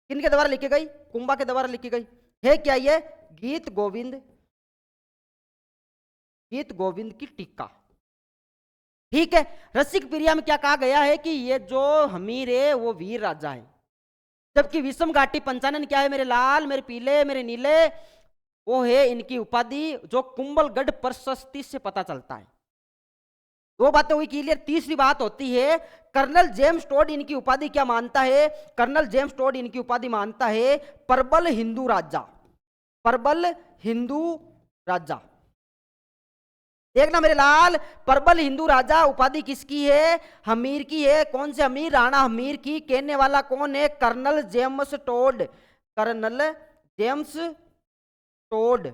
किनके द्वारा लिखी गई? कुंभा के द्वारा लिखी गई। है क्या ये? गीत गोविंद, गीत गोविंद की टीका। ठीक है। रसिक प्रिया में क्या कहा गया है कि ये जो हमीर है वो वीर राजा है, जबकि विषम घाटी पंचानन क्या है मेरे लाल, मेरे पीले, मेरे नीले? वो है इनकी उपाधि जो कुंभलगढ़ प्रशस्ति से पता चलता है। दो बातें हुई क्लियर। तीसरी बात होती है कर्नल जेम्स टोड इनकी उपाधि क्या मानता है? कर्नल जेम्स टोड इनकी उपाधि मानता है प्रबल हिंदू राजा। प्रबल हिंदू राजा। देखना मेरे लाल, प्रबल हिंदू राजा उपाधि किसकी है? हमीर की है। कौन से हमीर? राणा हमीर की। कहने वाला कौन है? Colonel James Tod. Colonel James Tod.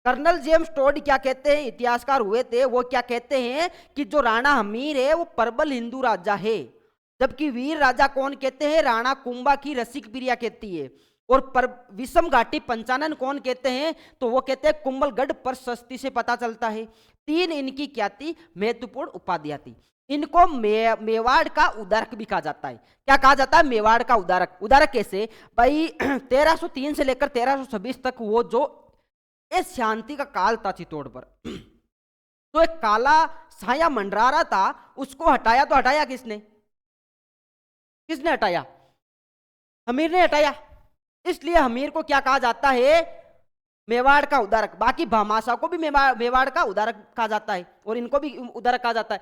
Colonel James Tod क्या कहते हैं? इतिहासकार हुए थे। वो क्या कहते हैं कि जो राणा हमीर है वो प्रबल हिंदू राजा है, जबकि वीर राजा कौन कहते हैं? राणा कुंभा की रसिक प्रिया कहती है। और विषम घाटी पंचानन कौन कहते हैं? तो वो कहते हैं कुंभलगढ़ प्रशस्ति से पता चलता है। तीन इनकी क्या थी? महत्वपूर्ण उपाधियां थी। इनको मेवाड़ का उदारक भी कहा जाता है। क्या कहा जाता है? मेवाड़ का उदारक। उदारक कैसे भाई? 1303 से लेकर 1326 तक वो जो इस शांति का काल था चित्तौड़ पर, तो एक काला साया मंडरा रहा था, उसको हटाया। तो हटाया किसने? किसने हटाया? हमीर ने हटाया। इसलिए हमीर को क्या कहा जाता है? मेवाड़ का उदारक। बाकी भामाशाह को भी मेवाड़ का उदारक कहा जाता है और इनको भी उदारक कहा जाता है।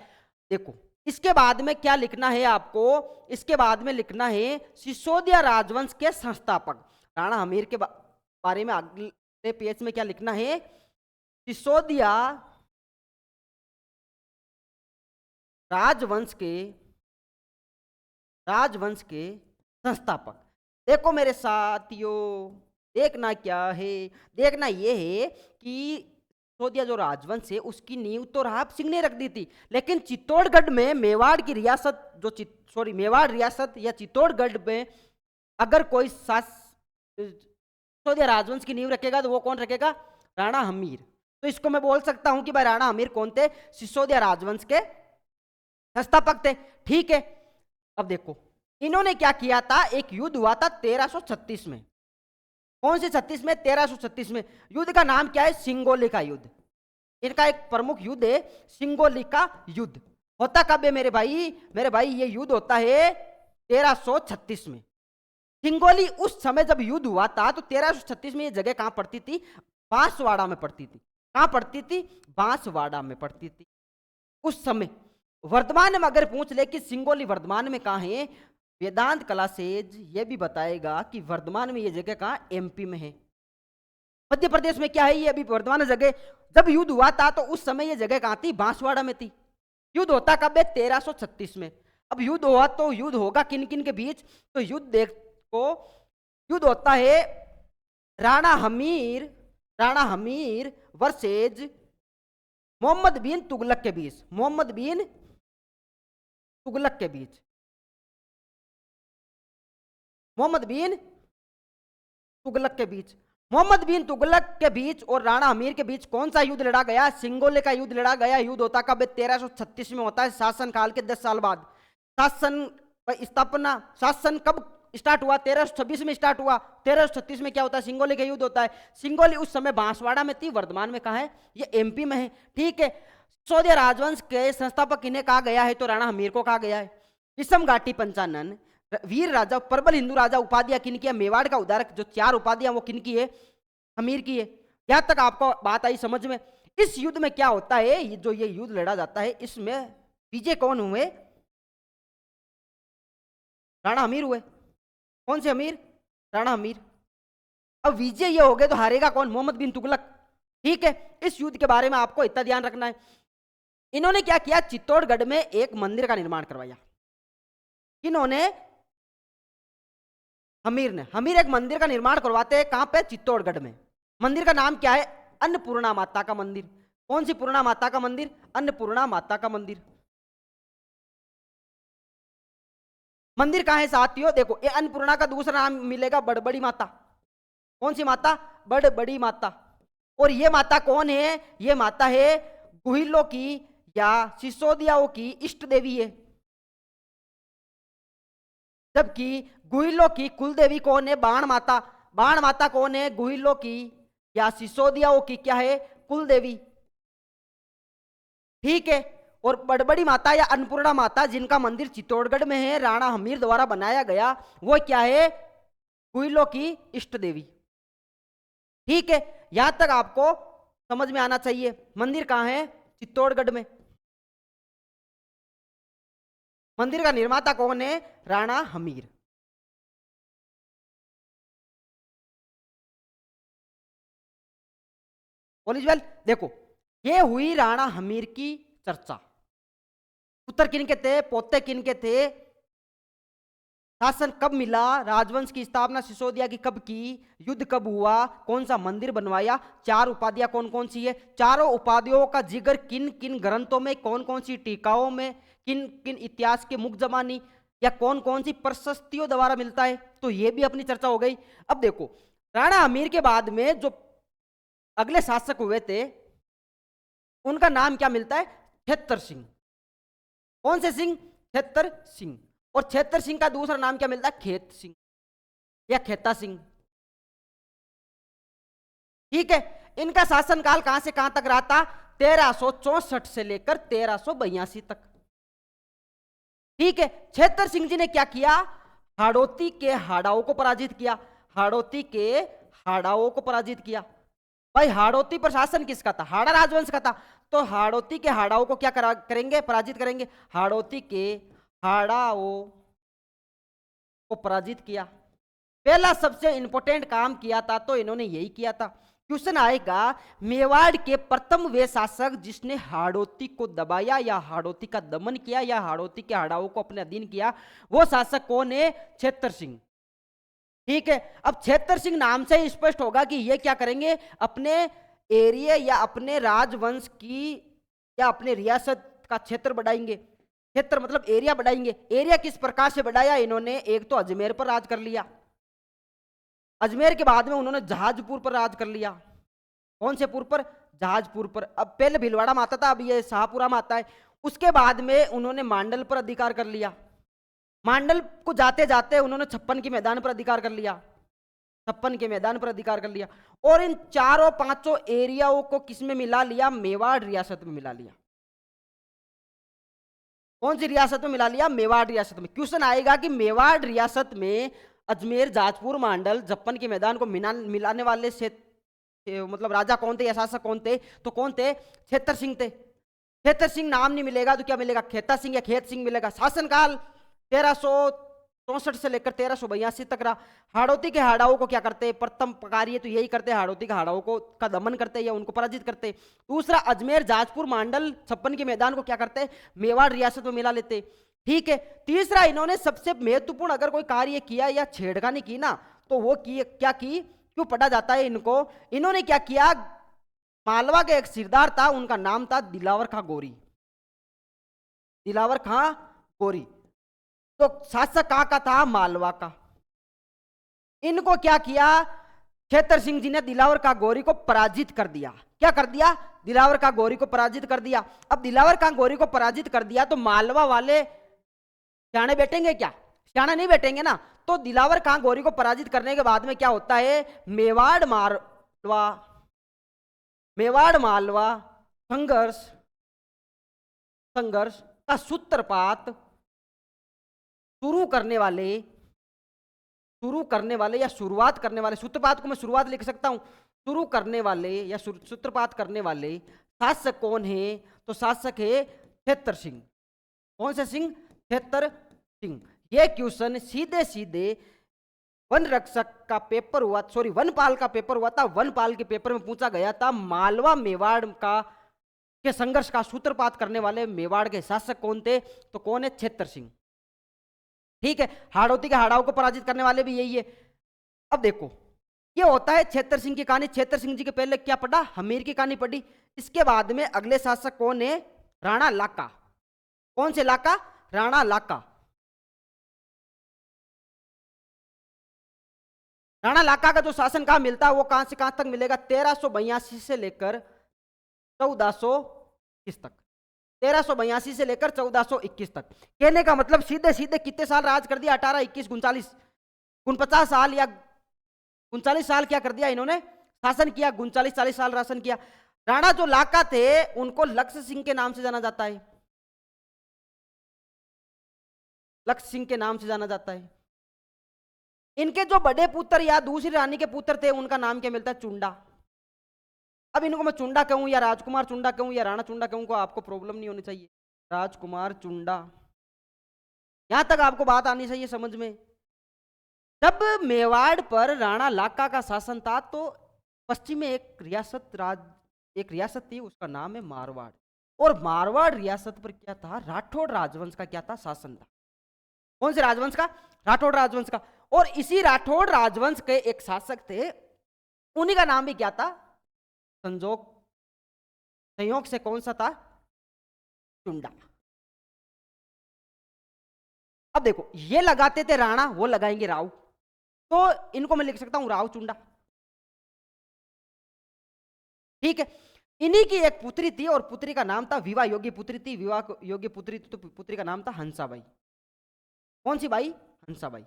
देखो इसके बाद में क्या लिखना है आपको? इसके बाद में लिखना है सिसोदिया राजवंश के संस्थापक। राणा हमीर के बारे में अगले पेज में क्या लिखना है? सिसोदिया राजवंश के संस्थापक। देखो मेरे साथियों, देखना क्या है? देखना यह है कि सिसोदिया जो राजवंश है उसकी नींव तो राहत सिंह ने रख दी थी, लेकिन चित्तौड़गढ़ में मेवाड़ की रियासत जो मेवाड़ रियासत या चित्तौड़गढ़ में अगर कोई सिसोदिया राजवंश की नींव रखेगा तो वो कौन रखेगा? राणा हमीर। तो इसको मैं बोल सकता हूं कि भाई राणा हमीर कौन थे? सिसोदिया राजवंश के संस्थापक थे। ठीक है। अब देखो इन्होंने क्या किया था? एक युद्ध हुआ था 1336 में। कौन से 36 में? 1336 में। युद्ध का नाम क्या है? सिंगोली का युद्ध। इनका एक प्रमुख युद्ध है सिंगोली का युद्ध। होता कब है मेरे भाई? मेरे भाई ये युद्ध होता है 1336 में। सिंगोली उस समय जब युद्ध हुआ था तो 1336 में ये जगह कहां पड़ती थी? बांसवाड़ा में पड़ती थी। कहां पड़ती थी? बांसवाड़ा में पड़ती थी उस समय। वर्तमान में अगर पूछ ले कि सिंगोली वर्तमान में कहां है, वेदांत क्लासेज ये भी बताएगा कि वर्तमान में ये जगह कहां? एमपी में है। मध्य प्रदेश में क्या है ये अभी वर्तमान जगह? जब युद्ध हुआ था तो उस समय ये जगह कहां थी? बांसवाड़ा में थी। युद्ध होता कब है? 1336 में। अब युद्ध हुआ तो युद्ध होगा किन किन के बीच? तो युद्ध होता है राणा हमीर वर्सेज मोहम्मद बिन तुगलक के बीच। मोहम्मद बिन तुगलक के बीच। मोहम्मद बिन तुगलक के बीच। मोहम्मद बिन तुगलक के बीच और राणा हमीर के बीच कौन सा युद्ध लड़ा गया? सिंगोले का युद्ध लड़ा गया। युद्ध होता कब? 1336 में होता है, शासन काल के 10 साल बाद। शासन कब स्टार्ट हुआ? 1326 में स्टार्ट हुआ। 1336 में क्या होता है? सिंगोली का युद्ध होता है। सिंगोली उस समय बांसवाड़ा में थी, वर्तमान में कहां है? ये एमपी में है। ठीक है, सिसोदिया राजवंश के संस्थापक इन्हें कहा गया है? तो राणा हमीर को कहा गया है। विषम घाटी पंचानन, वीर राजा, प्रबल हिंदू राजा उपाधियां किनकी है? मेवाड़ का उदारक जो 4 उपाधियां वो किनकी है? हमीर की है। यहां तक आपको बात आई समझ में? इस युद्ध में क्या होता है? जो ये युद्ध लड़ा जाता है इसमें विजय कौन हुए? राणा हमीर हुए। कौन से हमीर? राणा हमीर। अब विजय ये हो गए तो हारेगा कौन? मोहम्मद बिन तुगलक। ठीक है, इस युद्ध के बारे में आपको इतना ध्यान रखना है। इन्होंने क्या किया? चित्तौड़गढ़ में एक मंदिर का निर्माण करवाया। किन्होंने? हमीर एक मंदिर का निर्माण करवाते हैं। कहां पे? चित्तौड़गढ़ में। मंदिर का नाम क्या है? अन्नपूर्णा माता का मंदिर। कौन सी पूर्णा माता का मंदिर? अन्नपूर्णा माता का मंदिर। मंदिर कहां है साथियों? देखो, ये अन्नपूर्णा का दूसरा नाम मिलेगा बड़बड़ी माता। कौन सी माता? बड़बड़ी माता। और ये माता कौन है? ये माता है गुहिलों की या सिसोदियाओं की इष्ट देवी है। जबकि गुहिलों की कुल देवी कौन है? बाण माता। बाण माता कौन है? गुहिलों की या सिसोदियाओं की क्या है? कुल देवी। ठीक है, और बड़बड़ी माता या अन्नपूर्णा माता जिनका मंदिर चित्तौड़गढ़ में है, राणा हमीर द्वारा बनाया गया, वो क्या है? गुहिलों की इष्ट देवी। ठीक है, यहां तक आपको समझ में आना चाहिए। मंदिर कहां है? चित्तौड़गढ़ में। मंदिर का निर्माता कौन है? राणा हमीर। वेल, देखो, ये हुई राणा हमीर की चर्चा। पुत्र किनके थे? पोते किनके थे? शासन कब मिला? राजवंश की स्थापना सिसोदिया की कब की? युद्ध कब हुआ? कौन सा मंदिर बनवाया? 4 उपाधियां कौन कौन सी है? चारों उपाधियों का जिक्र किन किन ग्रंथों में, कौन कौन सी टीकाओं में, किन किन इतिहास के मुख जमानी या कौन कौन सी प्रशस्तियों द्वारा मिलता है? तो ये भी अपनी चर्चा हो गई। अब देखो, राणा हमीर के बाद में जो अगले शासक हुए थे उनका नाम क्या मिलता है? छेतर सिंह। कौन से सिंह? छेतर सिंह। और छेतर सिंह का दूसरा नाम क्या मिलता है? खेत सिंह या खेता सिंह। ठीक है, इनका शासनकाल कहां से कहां तक रहा था? 1364 से लेकर 1382 तक। ठीक है, छेतर सिंह जी ने क्या किया? हाड़ौती के हाड़ाओं को पराजित किया। हाड़ौती के हाड़ाओं को पराजित किया। भाई, हाड़ौती पर शासन किसका था? हाड़ा राजवंश का था। तो हाड़ौती के हाड़ाओं को क्या करेंगे? पराजित करेंगे। हाड़ौती के हाड़ाओं को पराजित किया। पहला सबसे इंपॉर्टेंट काम किया था तो इन्होंने यही किया था। क्वेश्चन आएगा, मेवाड़ के प्रथम वे शासक जिसने हाड़ौती को दबाया या हाड़ौती का दमन किया या हाड़ौती के हाड़ाओं को अपने अधीन किया, वो शासक कौन है? छेतर सिंह। ठीक है, अब छेतर सिंह नाम से ही स्पष्ट होगा कि ये क्या करेंगे? अपने एरिया या अपने राजवंश की या अपने रियासत का क्षेत्र बढ़ाएंगे। क्षेत्र मतलब एरिया बढ़ाएंगे। एरिया किस प्रकार से बढ़ाया इन्होंने? एक तो अजमेर पर राज कर लिया। अजमेर के बाद में उन्होंने जहाजपुर पर राज कर लिया। कौन से पुर पर? जहाजपुर पर। अब पहले भीलवाड़ा में आता था, अब ये शाहपुरा में आता है। उसके बाद में उन्होंने मांडल पर अधिकार कर लिया। मांडल को जाते जाते उन्होंने 56 के मैदान पर अधिकार कर लिया। 56 के मैदान पर अधिकार कर लिया। और इन चारों पांचों एरियाओं को किसमें मिला लिया? मेवाड़ रियासत में मिला लिया। कौन सी रियासत में मिला लिया? मेवाड़ रियासत में। क्वेश्चन आएगा कि मेवाड़ रियासत में अजमेर जाजपुर मांडल जप्पन के मैदान को मिलाने वाले से मतलब राजा कौन थे या शासक कौन थे? तो कौन थे? छेतर सिंह थे। छेतर सिंह नाम नहीं मिलेगा तो क्या मिलेगा? खेता सिंह या खेत सिंह मिलेगा। शासनकाल 1364 से लेकर 1382 तक रहा। हाड़ौती के हाड़ाओं को क्या करते? प्रथम कार्य तो यही करते, हाड़ौती के हाड़ाओं को का दमन करते या उनको पराजित करते। दूसरा, अजमेर जाजपुर मांडल छप्पन के मैदान को क्या करते? मेवाड़ रियासत में मिला लेते। ठीक है। तीसरा, इन्होंने सबसे महत्वपूर्ण अगर कोई कार्य किया या छेड़खानी की ना, तो वो क्या की, क्यों पढ़ा जाता है इनको? इन्होंने क्या किया? मालवा के एक सिरदार था, उनका नाम था दिलावर खां गोरी। दिलावर खां गोरी तो शासक कहां का था? मालवा का। इनको क्या किया? छेतर सिंह जी ने दिलावर खां गोरी को पराजित कर दिया। क्या कर दिया? दिलावर खां गोरी को पराजित कर दिया। अब दिलावर खां गोरी को पराजित कर दिया तो मालवा वाले सियाने बैठेंगे क्या? सियाने नहीं बैठेंगे ना। तो दिलावर खां गोरी को पराजित करने के बाद में क्या होता है? मेवाड़ मालवा संघर्ष का सूत्रपात शुरू करने वाले या शुरुआत करने वाले, सूत्रपात को मैं शुरुआत लिख सकता हूं, शुरू करने वाले या सूत्रपात करने वाले शासक कौन है? तो शासक है छेतर सिंह। कौन से सिंह? छेतर सिंह। ये क्वेश्चन सीधे सीधे वन रक्षक का पेपर हुआ, सॉरी वनपाल का पेपर हुआ था, वनपाल के पेपर में पूछा गया था मालवा मेवाड़ का के संघर्ष का सूत्रपात करने वाले मेवाड़ के शासक कौन थे? तो कौन है? छेतर सिंह। ठीक है। हाड़ौती के हाड़ाओं को पराजित करने वाले भी यही है। अब देखो, ये होता है छेतर सिंह की कहानी। छेतर सिंह जी के पहले क्या पढ़ा? हमीर की कहानी पढ़ी। इसके बाद में अगले शासक कौन है? राणा लाका। कौन से लाका? राणा लाका। राणा लाका का जो शासन कहां मिलता है, वो कहां से कहां तक मिलेगा? 1382 से लेकर 1421 तक। 1382 से लेकर 1421 तक। कहने का मतलब सीधे सीधे कितने साल राज कर दिया? 18, 21, 39, 49 साल या 39 साल क्या कर दिया इन्होंने? शासन किया। 39, 40 साल शासन किया। राणा जो लाका थे उनको लक्ष्य सिंह के नाम से जाना जाता है। लक्ष्य सिंह के नाम से जाना जाता है। इनके जो बड़े पुत्र या दूसरी रानी के पुत्र थे उनका नाम क्या मिलता है? चुंडा। अब इनको मैं चुंडा कहूं या राजकुमार चुंडा कहूं या राणा चुंडा कहूं, को आपको प्रॉब्लम नहीं होनी चाहिए। राजकुमार चुंडा, यहां तक आपको बात आनी चाहिए समझ में। जब मेवाड़ पर राणा लाका का शासन था तो पश्चिम में एक रियासत थी, उसका नाम है मारवाड़। और मारवाड़ रियासत पर क्या था? राठौड़ राजवंश का क्या था? शासन था। कौन से राजवंश का? राठौड़ राजवंश का। और इसी राठौड़ राजवंश के एक शासक थे, उन्हीं का नाम भी क्या था? संयोग से कौन सा था? चुंडा। अब देखो, ये लगाते थे राणा, वो लगाएंगे राव, तो इनको मैं लिख सकता हूं राव चुंडा। ठीक है। इन्हीं की एक पुत्री थी और पुत्री का नाम था, विवाह योग्य पुत्री थी, विवाह योग्य पुत्री थी, तो पुत्री का नाम था हंसाबाई। कौन सी बाई? हंसाबाई।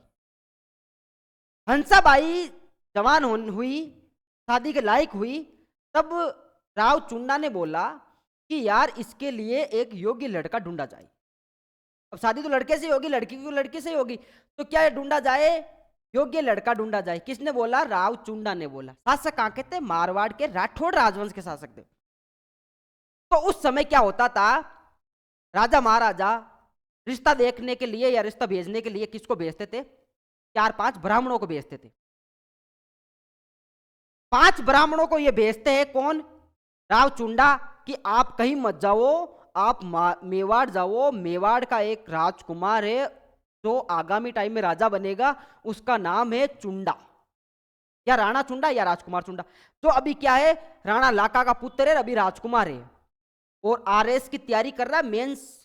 हंसाबाई जवान हुई, शादी के लायक हुई, तब राव चुंडा ने बोला कि यार इसके लिए एक योग्य लड़का ढूंढा जाए। अब शादी तो लड़के से होगी, लड़की की लड़के से होगी, तो क्या ढूंढा जाए? योग्य लड़का ढूंढा जाए। किसने बोला? राव चुंडा ने बोला। शासक कहां के थे? मारवाड़ के राठौड़ राजवंश के शासक थे। तो उस समय क्या होता था? राजा महाराजा रिश्ता देखने के लिए या रिश्ता भेजने के लिए किसको भेजते थे? 4-5 ब्राह्मणों को भेजते थे। 5 ब्राह्मणों को ये भेजते हैं कौन? राव चुंडा, कि आप कहीं मत जाओ, आप मेवाड़ जाओ। मेवाड़ का एक राजकुमार है जो आगामी टाइम में राजा बनेगा, उसका नाम है चुंडा, या राणा चुंडा या राजकुमार चुंडा। तो अभी क्या है? राणा लाका का पुत्र है, अभी राजकुमार है और आरएस की तैयारी कर रहा है। मेंस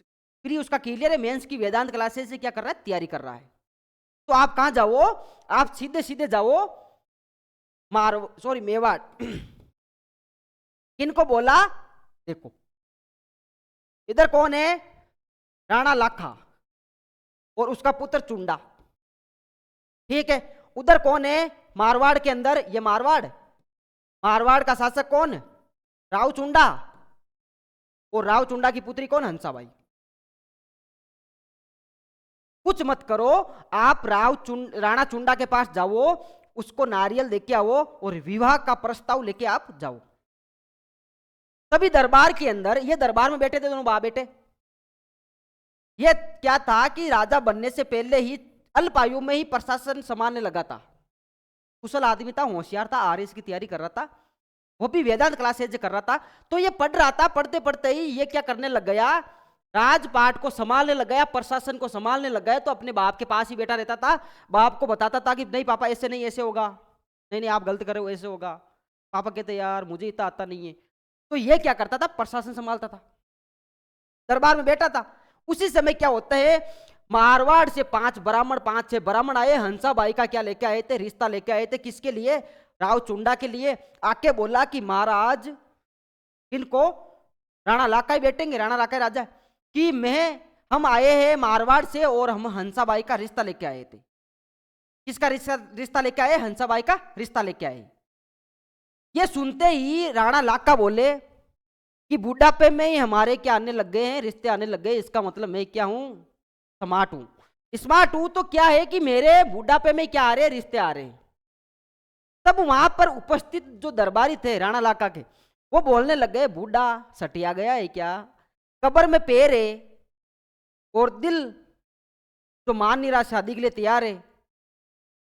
प्री उसका क्लियर है, मेंस की वेदांत क्लासेस से क्या कर रहा है? तैयारी कर रहा है। तो आप कहां जाओ? आप सीधे सीधे जाओ मेवाड़। किनको बोला? देखो इधर कौन है? राणा लाखा और उसका पुत्र चुंडा। ठीक है। उधर कौन है? मारवाड़ के अंदर, ये मारवाड़ का शासक कौन? राव चुंडा। और राव चुंडा की पुत्री कौन? हंसाबाई। कुछ मत करो, आप राणा चुंडा के पास जाओ, उसको नारियल देके आओ और विवाह का प्रस्ताव लेके आप जाओ। तभी दरबार के अंदर, ये दरबार में बैठे थे दोनों बाप बेटे। ये क्या था कि राजा बनने से पहले ही अल्प आयु में ही प्रशासन संभालने लगा था, कुशल आदमी था, होशियार था, आरएस की तैयारी कर रहा था, वो भी वेदांत क्लासेज कर रहा था। तो ये पढ़ रहा था, पढ़ते पढ़ते ही ये क्या करने लग गया, राजपाट को संभालने लग गया, प्रशासन को संभालने लग गया। तो अपने बाप के पास ही बैठा रहता था, बाप को बताता था कि नहीं पापा ऐसे नहीं, ऐसे होगा, नहीं नहीं आप गलत कर रहे हो, ऐसे होगा। पापा कहते यार मुझे इतना आता नहीं है। तो ये क्या करता था, प्रशासन संभालता था, दरबार में बैठा था। उसी समय क्या होता है, मारवाड़ से 5 ब्राह्मण, 5-6 ब्राह्मण आए, हंसाबाई का क्या लेके आए थे, रिश्ता लेके आए थे। किसके लिए, राव चुंडा के लिए। आके बोला कि महाराज इनको राणा लाकाई बैठेंगे, राणा लाकाई राजा, कि हम आए हैं मारवाड़ से और हम हंसाबाई का रिश्ता लेके आए थे। किसका रिश्ता लेके आए, हंसाबाई का रिश्ता लेके आए। ये सुनते ही राणा लाका बोले कि बुढ़ापे में ही हमारे क्या आने लग गए हैं, रिश्ते आने लग गए, इसका मतलब मैं क्या हूं, स्मार्ट हूं। स्मार्ट हूं तो क्या है कि मेरे बुढ़ापे में क्या आ रहे, रिश्ते आ रहे हैं। तब वहां पर उपस्थित जो दरबारी थे राणा लाका के, वो बोलने लग गए बूढ़ा सटिया गया है क्या, कब्र में पैर है और दिल जो मान नहीं रहा शादी के लिए तैयार है,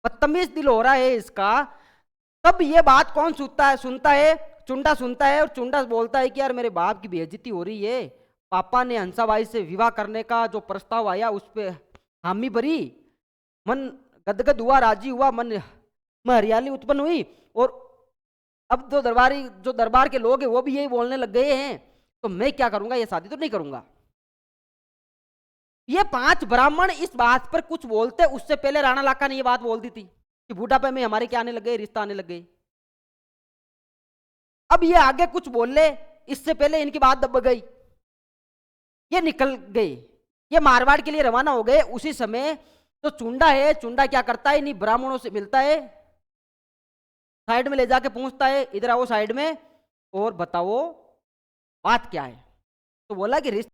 बदतमीज दिल हो रहा है इसका। तब ये बात कौन सुनता है, चुंडा सुनता है। और चुंडा बोलता है कि यार मेरे बाप की बेइज्जती हो रही है, पापा ने हंसाबाई से विवाह करने का जो प्रस्ताव आया उस पर हामी भरी, मन गदगद हुआ, राजी हुआ, मन में हरियाली उत्पन्न हुई। और अब जो दरबार के लोग हैं वो भी यही बोलने लग गए हैं, तो मैं क्या करूंगा, ये शादी तो नहीं करूंगा। ये 5 ब्राह्मण इस बात पर कुछ बोलते उससे पहले राणा लाका ने ये बात बोल दी थी कि बुढ़ापे में हमारे क्या आने लग गए, रिश्ता आने लग गए। अब ये आगे कुछ बोले, इससे पहले इनकी बात दब गई, ये निकल गए, ये मारवाड़ के लिए रवाना हो गए। उसी समय तो चुंडा है, चुंडा क्या करता है, इन्हीं ब्राह्मणों से मिलता है, साइड में ले जाके पूछता है इधर आओ साइड में और बताओ बात क्या है। तो बोला कि रिश्ता